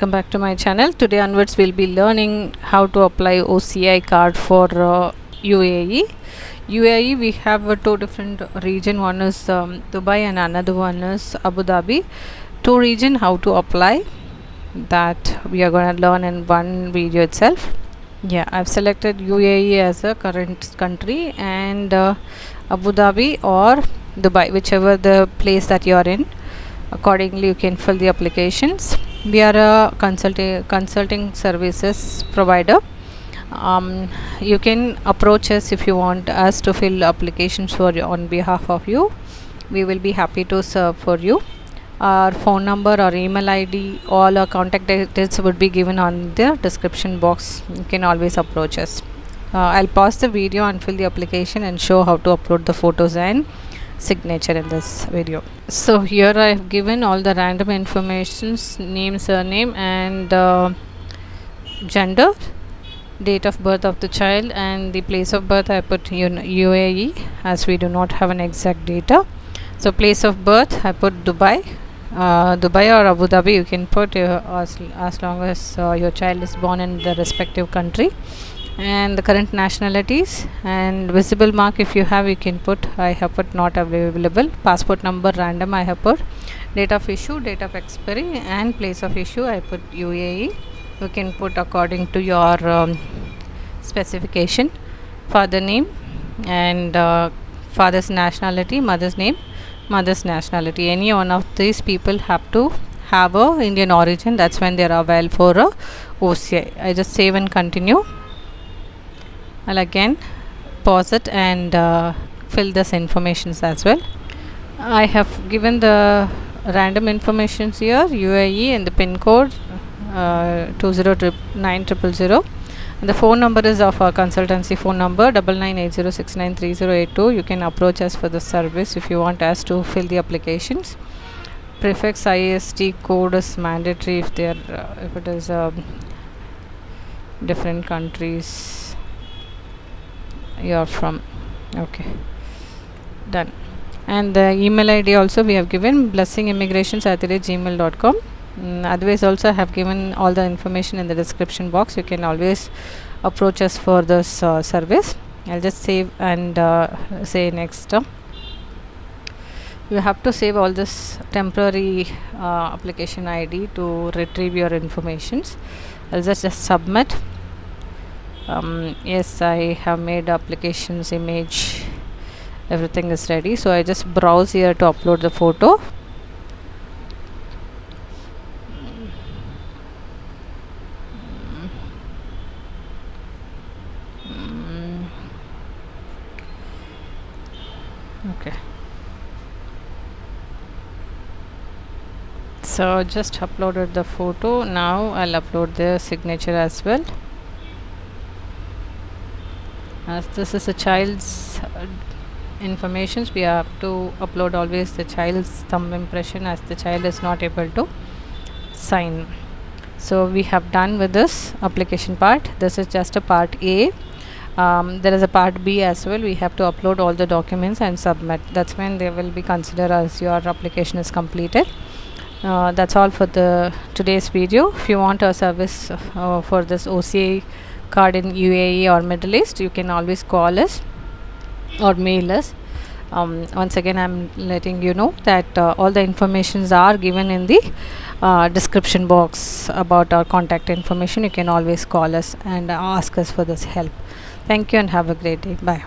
welcome back to my channel. Today onwards we'll be learning how to apply OCI card for UAE. UAE we have two different region, one is Dubai and another one is Abu Dhabi. Two region, how to apply that we are going to learn in one video itself. Yeah, I've selected UAE as a current country and Abu Dhabi or Dubai, whichever the place that you are in. Accordingly you can fill the applications. We are a consulting services provider. You can approach us if you want us to fill applications for you on behalf of you. We will be happy to serve for you. Our phone number or email ID, all our contact details would be given on the description box. You can always approach us. I'll pause the video and fill the application and show how to upload the photos and signature in this video. So here I have given all the random informations, name, surname and gender, date of birth of the child, and the place of birth I put UAE as we do not have an exact data. So place of birth I put Dubai. Dubai or Abu Dhabi you can put as long as your child is born in the respective country. And the current nationalities and visible mark if you have, you can put. I have put not available. Passport number random I have put. Date of issue, date of expiry, and place of issue I put UAE. You can put according to your specification. Father name and father's nationality, mother's name, mother's nationality. Any one of these people have to have a Indian origin. That's when they are available for a OCI. I just save and continue. I'll again pause it and fill this informations as well. I have given the random informations here, UAE and the pin code 209000, and the phone number is of our consultancy phone number 9980693082. You can approach us for the service if you want us to fill the applications. Prefix IST code is mandatory if they are if it is different countries you're from. Okay, done. And the email ID also we have given, blessingimmigrations@gmail.com. Otherwise also I have given all the information in the description box. You can always approach us for this service. I'll just save and say next. You have to save all this temporary application ID to retrieve your informations. I'll just submit. Yes, I have made applications, image, everything is ready. So I just browse here to upload the photo. Okay, so just uploaded the photo. Now I'll upload the signature as well. As this is a child's informations, we have to upload always the child's thumb impression as the child is not able to sign. So we have done with this application part. This is just a part A. There is a part B as well. We have to upload all the documents and submit. That's when they will be considered as your application is completed. That's all for the today's video. If you want a service for this OCI card in UAE or Middle East, you can always call us or mail us. Once again I'm letting you know that all the informations are given in the description box about our contact information. You can always call us and ask us for this help. Thank you and have a great day. Bye.